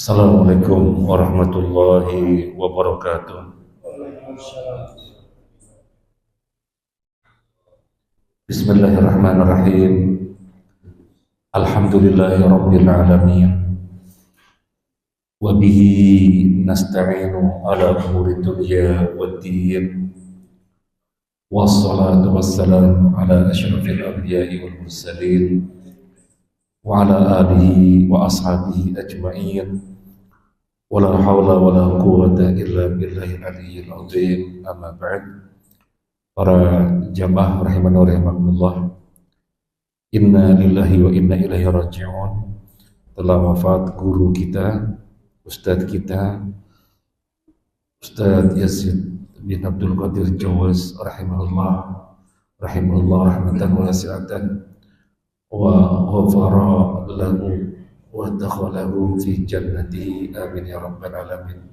Assalamualaikum warahmatullahi wabarakatuh. Bismillahirrahmanirrahim. Alhamdulillahi rabbil alamin. Wa bihi nasta'inu ala umuri dunya waddin. Wassalatu wassalamu ala asyrafil anbiya'i wal mursalin wa ala alihi wa ashabihi ajma'in. Wala hawla wala quwwata illa billahil aliyyil azim. Amma ba'd. Para jamaah rahimani wa rahimakumullah. Inna lillahi wa inna ilaihi raji'un. Telah wafat guru kita, Ustadz kita, Ustadz Yazid bin Abdul Qadir Jawaz rahimahullah rahmatan wasi'atan wa ghafara lahu wa dakhalahu fi jannatihi, amin ya rabbal alamin.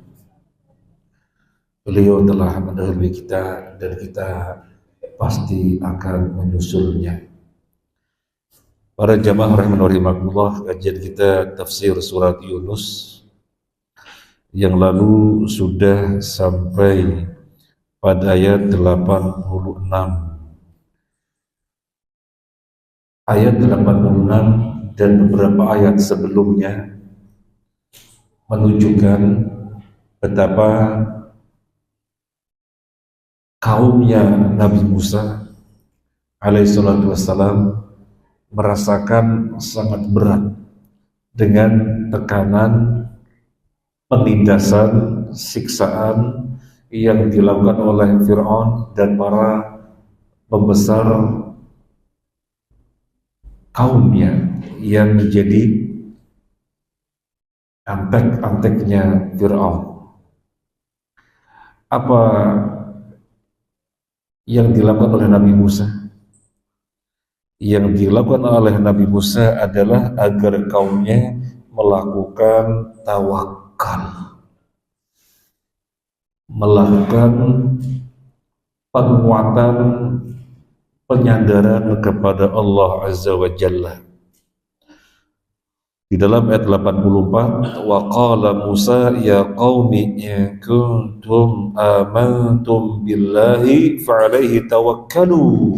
Beliau telah mendahului kita dan kita pasti akan menyusulnya. Para jamaah rahimani wa rahimakumullah, kajian kita tafsir surat Yunus yang lalu sudah sampai pada ayat 86. Ayat 86 dan beberapa ayat sebelumnya menunjukkan betapa kaumnya Nabi Musa alaihissalatu wassalam merasakan sangat berat dengan tekanan, penindasan, siksaan yang dilakukan oleh Fir'aun dan para pembesar kaumnya yang menjadi antek-anteknya Fir'aun. Apa yang dilakukan oleh Nabi Musa? Yang dilakukan oleh Nabi Musa adalah agar kaumnya melakukan tawakal, melakukan penguatan, penyandaran kepada Allah Azza wa Jalla. Di dalam ayat 84, wa qala Musa ya qaumi in kuntum amantum billahi fa alaihi tawakkalu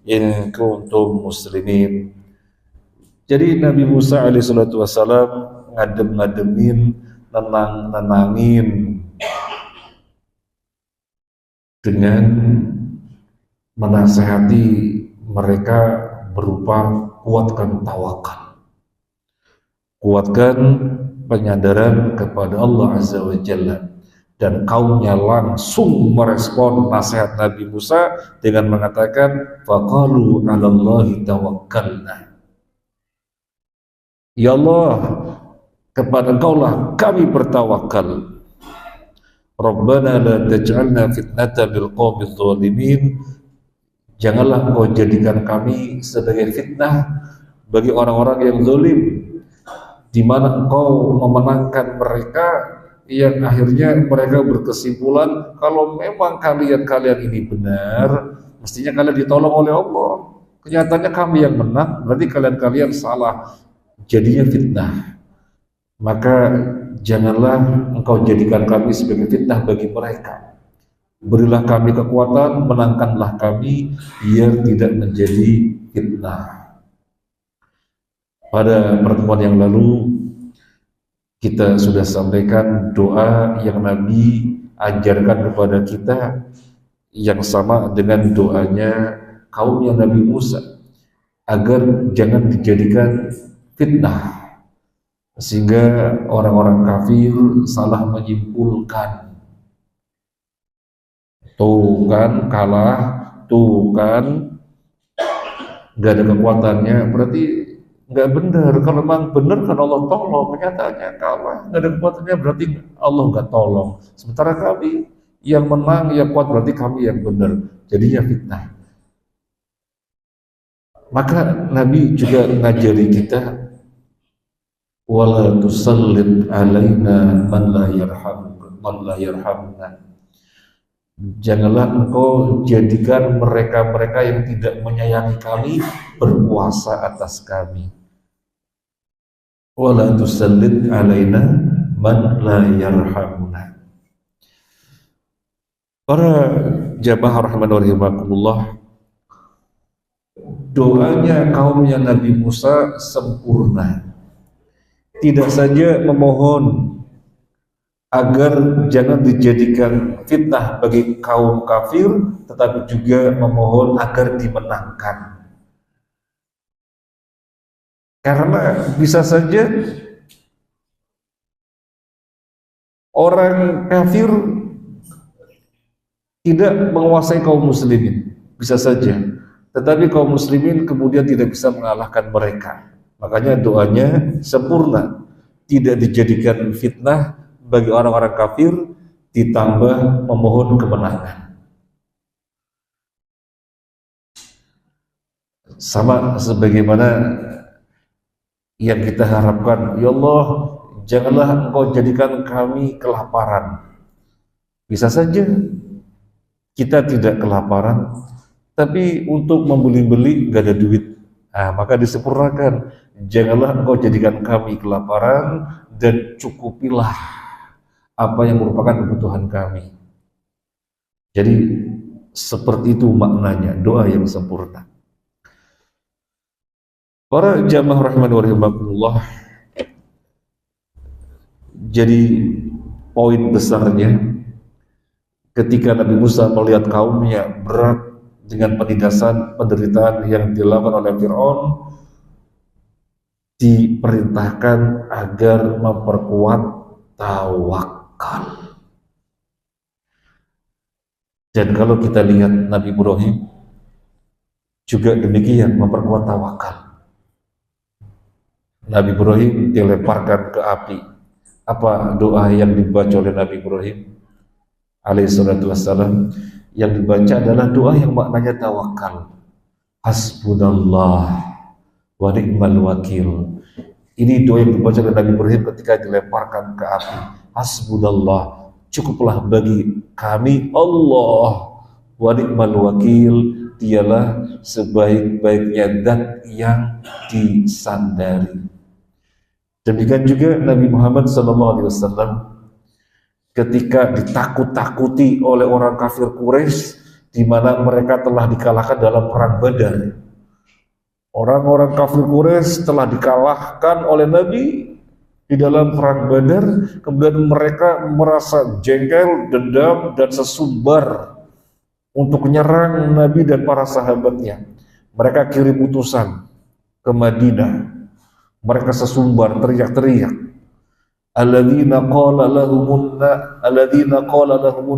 in kuntum muslimin. Jadi Nabi Musa alaihi salatu wasalam ngadem-ngademin, nenangin dengan menasehati mereka berupa kuatkan tawakal, kuatkan penyadaran kepada Allah Azza wa Jalla. Dan kaumnya langsung merespon nasihat Nabi Musa dengan mengatakan faqalu 'alallahi tawakkalna. Ya Allah, kepada Engkaulah kami bertawakal. Rabbana la taj'alna fitnatan lil qaumiz zalimin. Janganlah Engkau jadikan kami sebagai fitnah bagi orang-orang yang zalim, di mana Engkau memenangkan mereka yang akhirnya mereka berkesimpulan kalau memang kalian ini benar, mestinya kalian ditolong oleh Allah. Kenyataannya kami yang menang, berarti kalian salah, jadinya fitnah. Maka janganlah Engkau jadikan kami sebagai fitnah bagi mereka. Berilah kami kekuatan, menangkanlah kami biar tidak menjadi fitnah. Pada pertemuan yang lalu kita sudah sampaikan doa yang Nabi ajarkan kepada kita yang sama dengan doanya kaumnya Nabi Musa, agar jangan dijadikan fitnah sehingga orang-orang kafir salah menyimpulkan, tuh kan kalah, tuh kan gak ada kekuatannya, berarti nggak benar. Kalau memang benar kan Allah tolong, kenyataannya kalah, nggak ada kekuatannya, berarti Allah nggak tolong. Sementara kami yang menang, yang kuat, berarti kami yang benar, jadinya fitnah. Maka Nabi juga ngajari kita wala tusallit alaina man la yarhamna. Janganlah Engkau jadikan mereka-mereka yang tidak menyayangi kami berkuasa atas kami. Wala tusallit alaina man la yarhamuna. Para jamaah rahman wa rahimakumullah, doanya kaumnya Nabi Musa sempurna. Tidak saja memohon agar jangan dijadikan fitnah bagi kaum kafir, tetapi juga memohon agar dimenangkan. Karena bisa saja orang kafir tidak menguasai kaum muslimin, bisa saja. Tetapi kaum muslimin kemudian tidak bisa mengalahkan mereka. Makanya doanya sempurna, tidak dijadikan fitnah bagi orang-orang kafir, ditambah memohon kemenangan. Sama sebagaimana yang kita harapkan, ya Allah, janganlah Engkau jadikan kami kelaparan. Bisa saja kita tidak kelaparan, tapi untuk membeli-beli gak ada duit. Maka disempurnakan, janganlah Engkau jadikan kami kelaparan dan cukupilah apa yang merupakan kebutuhan kami. Jadi seperti itu maknanya doa yang sempurna. Para jamaah rahman wa rahimakumullah, jadi poin besarnya ketika Nabi Musa melihat kaumnya berat dengan penindasan, penderitaan yang dilakukan oleh Fir'aun, diperintahkan agar memperkuat tawakal. Dan kalau kita lihat Nabi Ibrahim juga demikian, memperkuat tawakal. Nabi Ibrahim dilemparkan ke api. Apa doa yang dibaca oleh Nabi Ibrahim alaihissalatu wassalam? Yang dibaca adalah doa yang maknanya tawakal. Hasbunallah wa ni'mal wakil. Ini doa yang dibaca oleh Nabi Ibrahim ketika dilemparkan ke api. Hasbunallah, cukuplah bagi kami Allah, wa ni'mal wakil, dialah sebaik-baiknya zat yang disandari. Demikian juga Nabi Muhammad SAW ketika ditakut-takuti oleh orang kafir Quraisy, di mana mereka telah dikalahkan dalam perang Badar. Orang-orang kafir Quraisy telah dikalahkan oleh Nabi di dalam perang Badar, kemudian mereka merasa jengkel, dendam, dan sesumbar untuk menyerang Nabi dan para sahabatnya. Mereka kirim utusan ke Madinah. Mereka sesumbar, teriak-teriak. Alladzina qala lahumun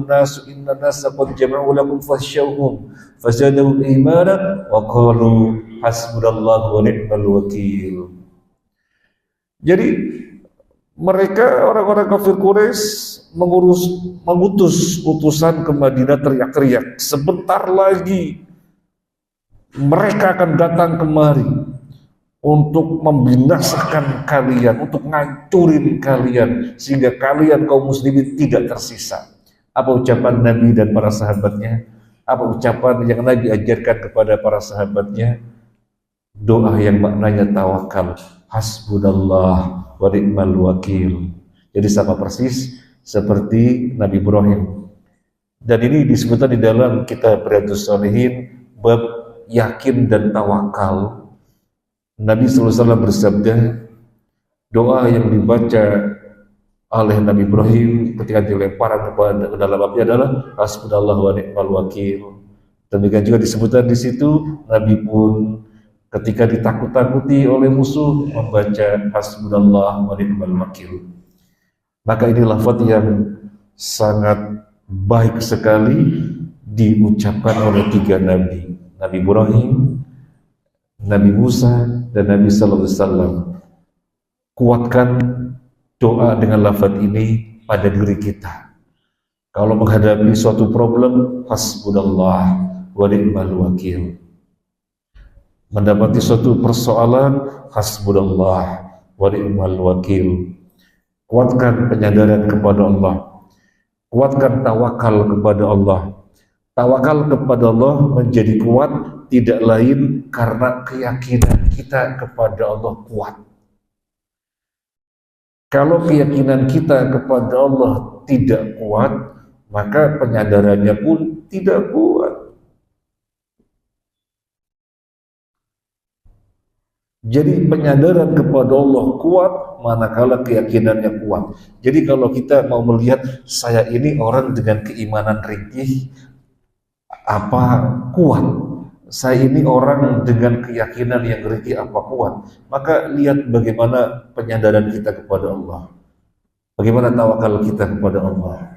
nasu inna nasa qad jama'u lakum fakhshawhum fazadahum imana wa qalu hasbunallahu wa ni'mal wakil. Jadi mereka orang-orang kafir Quraisy mengutus utusan ke Madinah, teriak-teriak, sebentar lagi mereka akan datang kemari untuk membinasakan kalian, untuk ngancurin kalian, sehingga kalian kaum muslimin tidak tersisa. Apa ucapan Nabi dan para sahabatnya? Apa ucapan yang Nabi ajarkan kepada para sahabatnya? Doa yang maknanya tawakal. Hasbunallah wa ni'mal wakil. Jadi sama persis seperti Nabi Ibrahim. Dan ini disebutkan di dalam kitab Riyadhus Shalihin bab yakin dan tawakal. Nabi SAW bersabda, doa yang dibaca oleh Nabi Ibrahim ketika dilemparkan ke dalam api adalah hasbunallah wa ni'mal wakil. Demikian juga disebutkan di situ, Nabi pun ketika ditakut-takuti oleh musuh membaca hasbunallah wa ni'mal wakil. Maka ini lafaz yang sangat baik sekali diucapkan oleh tiga Nabi, Nabi Ibrahim, Nabi Musa, dan Nabi Sallallahu Alaihi Wasallam. Kuatkan doa dengan lafaz ini pada diri kita. Kalau menghadapi suatu problem, hasbunallah wa ni'mal wakil. Mendapati suatu persoalan, hasbunallah wa ni'mal wakil. Kuatkan penyadaran kepada Allah. Kuatkan tawakal kepada Allah. Tawakal kepada Allah menjadi kuat tidak lain karena keyakinan kita kepada Allah kuat. Kalau keyakinan kita kepada Allah tidak kuat, maka penyadarannya pun tidak kuat. Jadi penyadaran kepada Allah kuat manakala keyakinannya kuat. Jadi kalau kita mau melihat saya ini orang dengan keimanan ringkih apa kuat, saya ini orang dengan keyakinan yang ringkih apa kuat, maka lihat bagaimana penyadaran kita kepada Allah, bagaimana tawakal kita kepada Allah.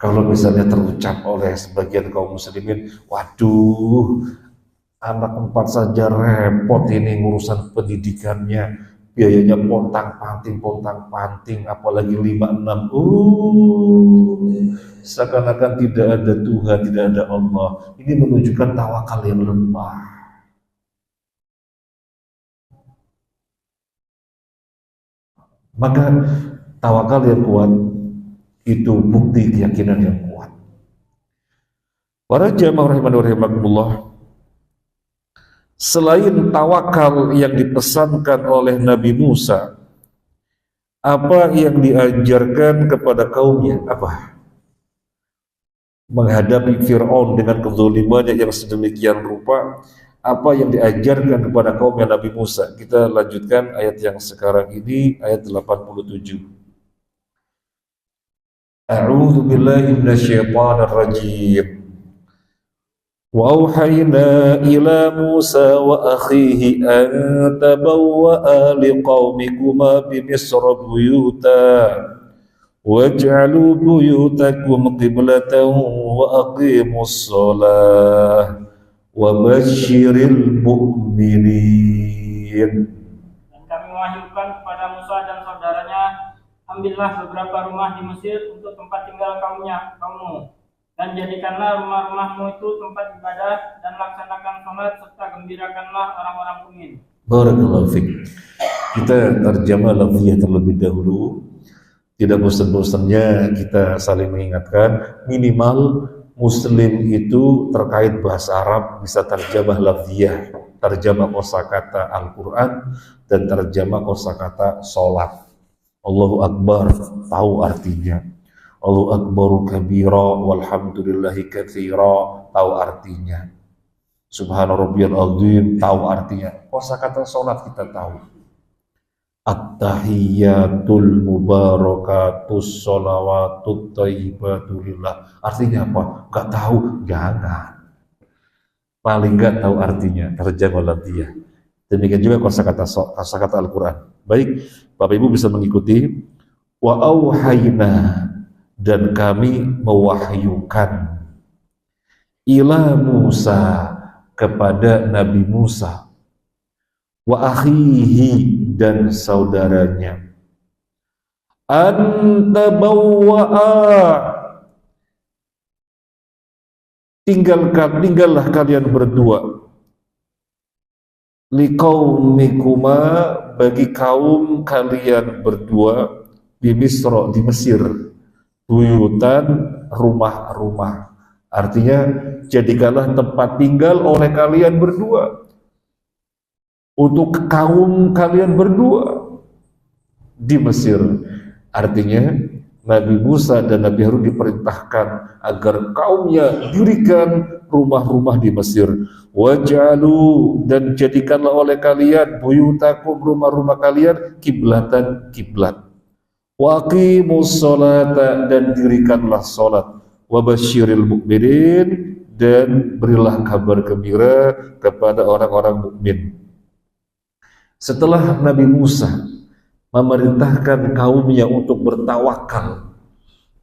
Kalau misalnya terucap oleh sebagian kaum muslimin, waduh, anak 4 saja repot ini ngurusan pendidikannya, biayanya pontang-panting, apalagi 5-6. Seakan-akan tidak ada Tuhan, tidak ada Allah. Ini menunjukkan tawakal yang lemah. Maka tawakal yang kuat itu bukti keyakinan yang kuat. Para jamaah rahimani wa rahimakumullah, selain tawakal yang dipesankan oleh Nabi Musa, apa yang diajarkan kepada kaumnya? Apa? Menghadapi Fir'aun dengan kezalimannya yang sedemikian rupa, apa yang diajarkan kepada kaumnya Nabi Musa? Kita lanjutkan ayat yang sekarang ini, ayat 87. A'udzu billahi minasyaitonir rajim. وأوحينا إلى موسى وأخيه أن تبوأ لقومكما بمصر بيوتا واجعلوا بيوتكم قبلة وأقيموا الصلاة وبشر المؤمنين. Dan kami wahyukan kepada Musa dan saudaranya, ambillah beberapa rumah di Mesir untuk tempat tinggal kaummu. Dan jadikanlah rumah-rumahmu itu tempat ibadah, dan laksanakan sholat serta gembirakanlah orang-orang mukmin. Barakallahu fiik. Kita terjemah lafziyah terlebih dahulu. Tidak bosan-bosannya kita saling mengingatkan, minimal muslim itu terkait bahasa Arab bisa terjemah lafziyah, terjemah kosakata Al-Quran, dan terjemah kosakata sholat. Allahu Akbar, tahu artinya. Allahu Akbaru kabira walhamdulillahi katsira, tahu artinya. Subhana rabbiyal azim, tahu artinya. Kosakata salat kita tahu. At-tahiyyatul mubarakatus sholawatut thayyibatu lillah. Artinya apa? Gak tahu? Jangan. Paling gak tahu artinya, terjemah dia. Demikian juga kosakata Al-Quran. Baik, Bapak Ibu bisa mengikuti. Wa auhayna, dan kami mewahyukan ila Musa, kepada Nabi Musa, wa akhihi, dan saudaranya, antabawwa'a, tinggallah kalian berdua, liqaumikuma, bagi kaum kalian berdua, di Misra, di Mesir, buyutan, rumah-rumah. Artinya jadikanlah tempat tinggal oleh kalian berdua untuk kaum kalian berdua di Mesir. Artinya Nabi Musa dan Nabi Harun diperintahkan agar kaumnya dirikan rumah-rumah di Mesir. Waj'alu, dan jadikanlah oleh kalian buyutakum, rumah-rumah kalian, kiblatan, kiblat. Waqimus sholata, dan dirikanlah sholat. Wabasyiril mu'minin, dan berilah kabar gembira kepada orang-orang mukmin. Setelah Nabi Musa memerintahkan kaumnya untuk bertawakal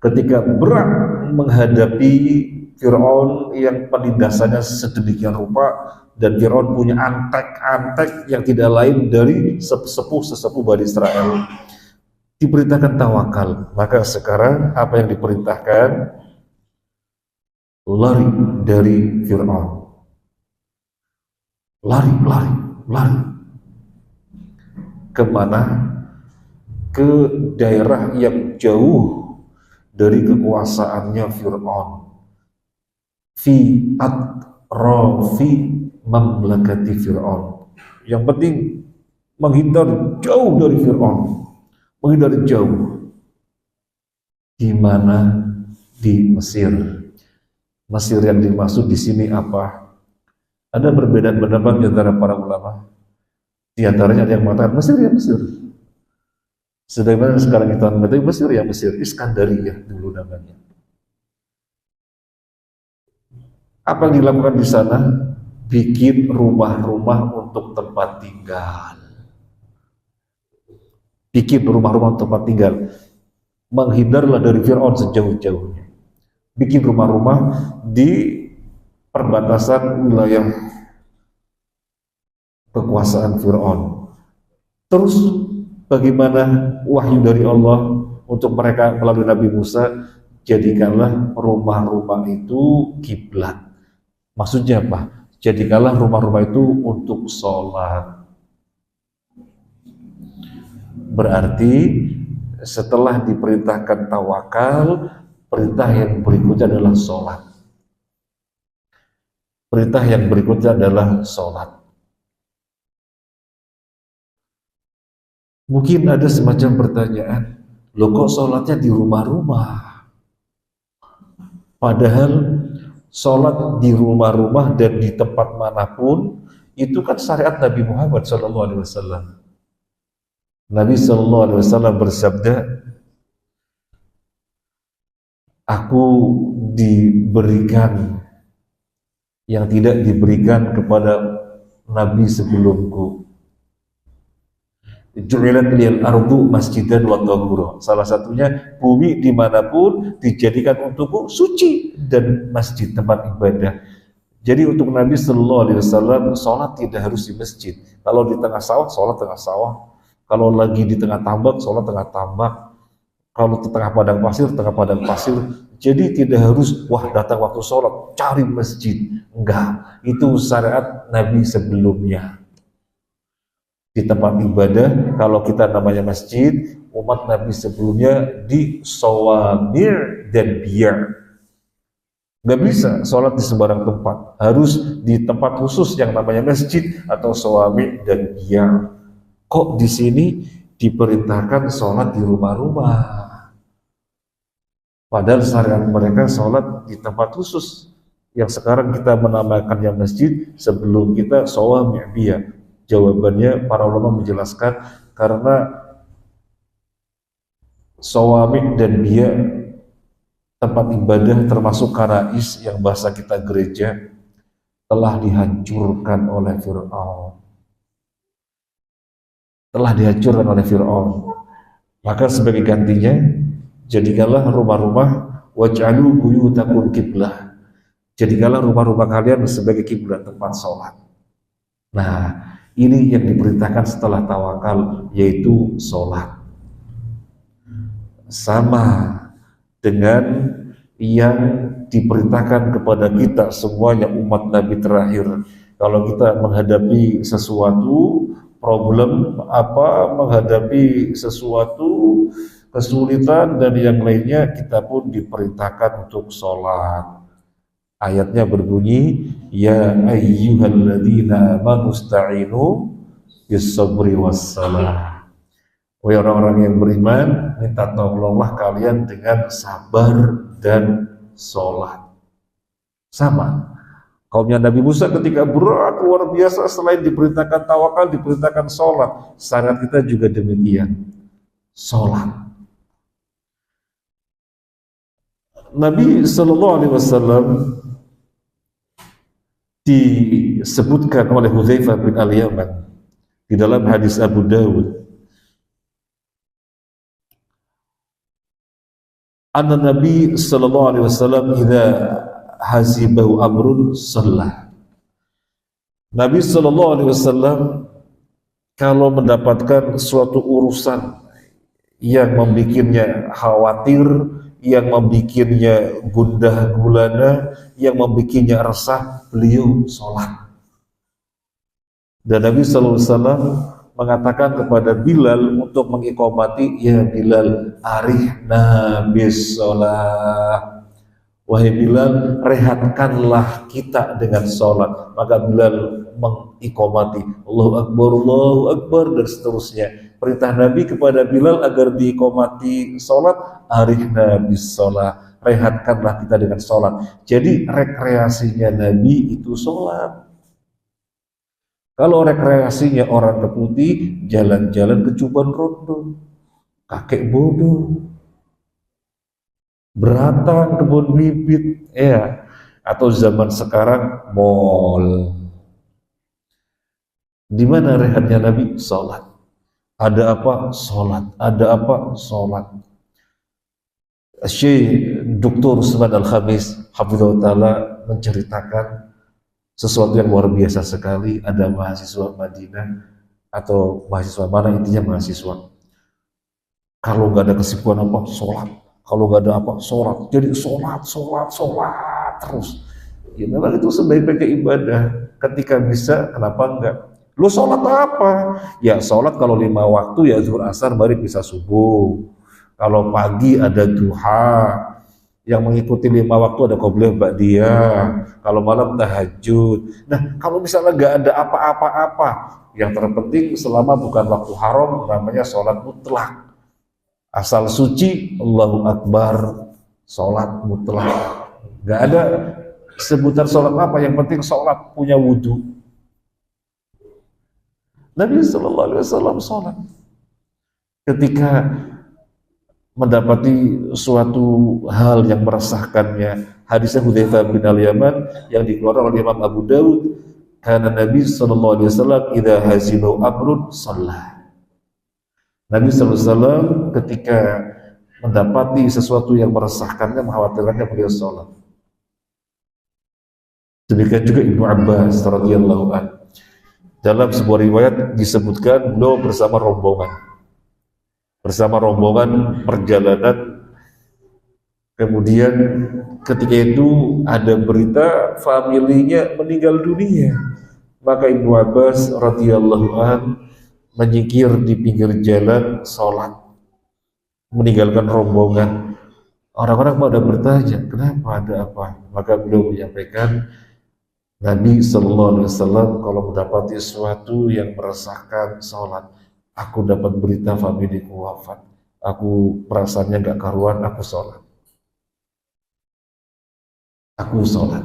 ketika berat menghadapi Fir'aun yang penindasannya sedemikian rupa, dan Fir'aun punya antek-antek yang tidak lain dari sesepuh Bani Israel, diperintahkan tawakal. Maka sekarang apa yang diperintahkan? Lari dari Fir'aun. Lari. Kemana? Ke daerah yang jauh dari kekuasaannya Fir'aun. Fi atrafi mamlakati Fir'aun. Yang penting menghindar jauh dari Fir'aun, menghindar jauh. Di mana? Di Mesir. Mesir yang dimaksud di sini apa? Ada perbedaan pendapat di antara para ulama. Di antaranya ada yang mengatakan Mesir ya Mesir. Sebagaimana sekarang kita mengatakan Mesir ya Mesir, Iskandariyah dulu namanya. Apa yang dilakukan di sana? Bikin rumah-rumah untuk tempat tinggal. Bikin rumah-rumah untuk tempat tinggal. Menghindarlah dari Fir'aun sejauh-jauhnya. Bikin rumah-rumah di perbatasan wilayah kekuasaan Fir'aun. Terus bagaimana wahyu dari Allah untuk mereka melalui Nabi Musa? Jadikanlah rumah-rumah itu kiblat. Maksudnya apa? Jadikanlah rumah-rumah itu untuk sholat. Berarti setelah diperintahkan tawakal, perintah yang berikutnya adalah sholat. Perintah yang berikutnya adalah sholat. Mungkin ada semacam pertanyaan, loh kok sholatnya di rumah-rumah? Padahal sholat di rumah-rumah dan di tempat manapun itu kan syariat Nabi Muhammad SAW. Nabi SAW bersabda, aku diberikan yang tidak diberikan kepada Nabi sebelumku. Ju'ilat liyal ardu masjidan wa tahura. Salah satunya bumi dimanapun dijadikan untukku suci dan masjid, tempat ibadah. Jadi untuk Nabi SAW sholat tidak harus di masjid. Kalau di tengah sawah, sholat tengah sawah. Kalau lagi di tengah tambak, sholat tengah tambak. Kalau di tengah padang pasir. Jadi tidak harus, wah datang waktu sholat, cari masjid. Enggak, itu syariat Nabi sebelumnya. Di tempat ibadah, kalau kita namanya masjid, umat Nabi sebelumnya di sawamir dan biar. Nggak bisa sholat di sembarang tempat, harus di tempat khusus yang namanya masjid atau sawamir dan biar. Kok di sini diperintahkan sholat di rumah-rumah? Padahal syariat mereka sholat di tempat khusus yang sekarang kita menamakannya masjid, sebelum kita sawamir biar. Jawabannya para ulama menjelaskan karena sawamik dan biya tempat ibadah termasuk kanais yang bahasa kita gereja telah dihancurkan oleh Fir'aun. Maka sebagai gantinya jadikanlah rumah-rumah waj'alu buyutakum qiblah. Jadikanlah rumah-rumah kalian sebagai kiblat, tempat sholat. Nah, ini yang diperintahkan setelah tawakal, yaitu sholat. Sama dengan yang diperintahkan kepada kita semuanya umat Nabi terakhir. Kalau kita menghadapi sesuatu problem menghadapi sesuatu kesulitan dan yang lainnya, kita pun diperintahkan untuk sholat. Ayatnya berbunyi, ya ayyuhalladzina amanu sta'inu bis-sabri was-salah. Wahai orang-orang yang beriman, minta tolonglah kalian dengan sabar dan sholat. Sama. Kaumnya Nabi Musa ketika berat luar biasa, selain diperintahkan tawakal, diperintahkan sholat. Syariat kita juga demikian. Sholat. Nabi SAW disebutkan oleh Hudzaifah bin Al-Yaman di dalam hadis Abu Dawud, anna Nabi SAW idza hasibahu amrun sallah. Nabi SAW kalau mendapatkan suatu urusan yang membikinnya khawatir, yang membikinnya gundah gulana, yang membikinnya resah, beliau sholat. Dan Nabi SAW mengatakan kepada Bilal untuk mengiqamati, ya Bilal, arihna bis sholat, Wahai Bilal, rehatkanlah kita dengan sholat. Maka Bilal mengikomati Allahu Akbar dan seterusnya. Perintah Nabi kepada Bilal agar diikomati sholat, arihna bis sholat, rehatkanlah kita dengan sholat. Jadi rekreasinya Nabi itu sholat. Kalau rekreasinya orang ke Putih, jalan-jalan ke Cuban Rondo, kakek bodoh, beratang, kebun bibit, ya, atau zaman sekarang mall. Di mana rehatnya Nabi? Sholat. Ada apa? Sholat. Ada apa? Sholat. Syekh Dr. Usman Al-Khamis hafizahullah ta'ala menceritakan sesuatu yang luar biasa sekali. Ada mahasiswa Madinah atau mahasiswa mana, intinya mahasiswa. Kalau nggak ada kesibukan apa? Sholat. Kalau nggak ada apa? Sholat. Jadi sholat terus. Ya memang itu sebaik-baiknya ibadah. Ketika bisa, kenapa enggak? Lu sholat apa? Ya sholat kalau 5 waktu ya zuhur, asar, maghrib, bisa subuh. Kalau pagi ada duha. Yang mengikuti 5 waktu ada qobliyah ba'diyah. Kalau malam tahajud. Nah kalau misalnya nggak ada apa-apa, yang terpenting selama bukan waktu haram, namanya sholat mutlak. Asal suci, Allahu Akbar, sholat mutlak. Gak ada sebutan sholat apa, yang penting sholat, punya wudhu. Nabi SAW sholat. Ketika mendapati suatu hal yang meresahkannya, hadisnya Hudzaifah bin Al-Yaman yang dikeluarkan oleh Imam Abu Dawud, karena Nabi SAW idza hazinu amrun shalah. Nabi SAW ketika mendapati sesuatu yang meresahkannya, mengkhawatirkannya, beliau sholat. Demikian juga Ibnu Abbas radhiyallahu anhu. Dalam sebuah riwayat disebutkan beliau bersama rombongan perjalanan. Kemudian ketika itu ada berita familinya meninggal dunia. Maka Ibnu Abbas radhiyallahu anhu menyingkir di pinggir jalan sholat, meninggalkan rombongan. Orang-orang pada bertanya, kenapa, ada apa? Maka beliau menyampaikan, Nabi SAW kalau mendapati sesuatu yang meresahkan sholat, aku dapat berita familiku wafat, aku perasaannya gak karuan, aku sholat.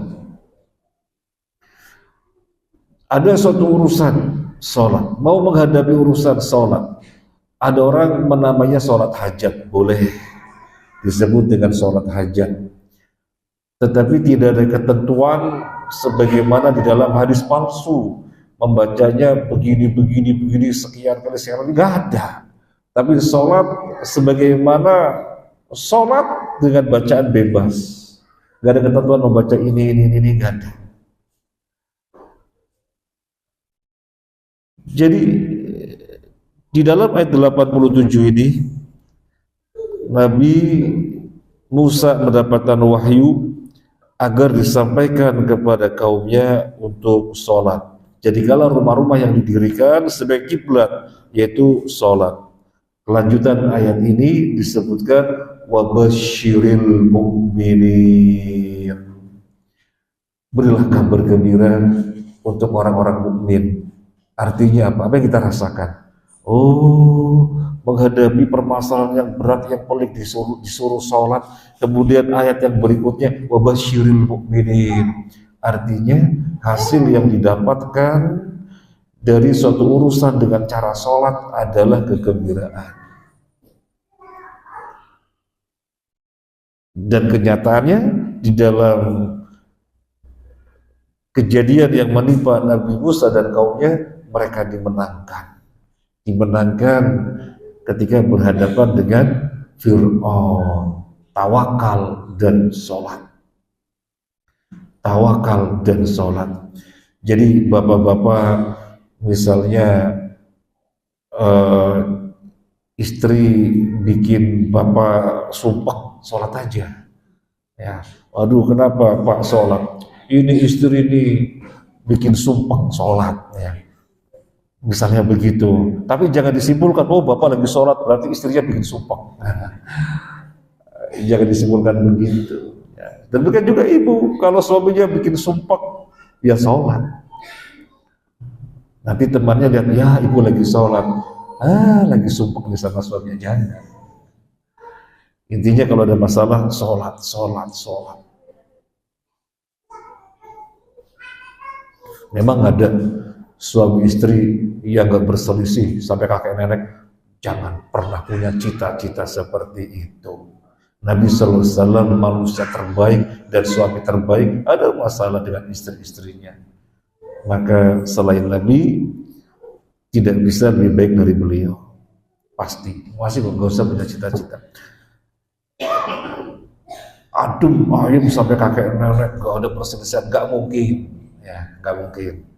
Ada suatu urusan sholat, mau menghadapi urusan sholat. Ada orang menamanya sholat hajat, boleh disebut dengan sholat hajat. Tetapi tidak ada ketentuan sebagaimana di dalam hadis palsu, membacanya begini sekian kali, nggak ada. Tapi sholat sebagaimana sholat dengan bacaan bebas, nggak ada ketentuan membaca ini, nggak ada. Jadi di dalam ayat 87 ini Nabi Musa mendapatkan wahyu agar disampaikan kepada kaumnya untuk sholat. Jadi kalau rumah-rumah yang didirikan sebagai kiblat, yaitu sholat. Kelanjutan ayat ini disebutkan wabashiril mu'minin, berilah kabar gembira untuk orang-orang mukmin. Artinya apa? Apa yang kita rasakan? Oh, menghadapi permasalahan yang berat, yang pelik, disuruh sholat. Kemudian ayat yang berikutnya wabashiril mu'minin, artinya hasil yang didapatkan dari suatu urusan dengan cara sholat adalah kegembiraan. Dan kenyataannya di dalam kejadian yang menimpa Nabi Musa dan kaumnya, mereka dimenangkan ketika berhadapan dengan Fir'aun. Tawakal dan sholat. Jadi bapak-bapak, misalnya istri bikin bapak sumpah, sholat aja. Ya, waduh kenapa Pak sholat? Ini istri ini bikin sumpah sholat. Ya. Misalnya begitu. Tapi jangan disimpulkan, oh bapak lagi sholat berarti istrinya bikin sumpah. Jangan disimpulkan begitu. Ya. Demikian juga ibu, kalau suaminya bikin sumpah, ya sholat. Nanti temannya lihat, ya ibu lagi sholat, lagi sumpah di sana suaminya, jangan. Intinya kalau ada masalah, sholat, sholat, sholat. Memang ada suami istri yang gak berselisih sampai kakek nenek, jangan pernah punya cita-cita seperti itu. Nabi SAW manusia terbaik dan suami terbaik, ada masalah dengan istri-istrinya. Maka selain Nabi, tidak bisa lebih baik dari beliau. Pasti, masih nggak usah punya cita-cita. Adem ayem sampai kakek nenek, gak ada perselisihan, gak mungkin. Ya, gak mungkin.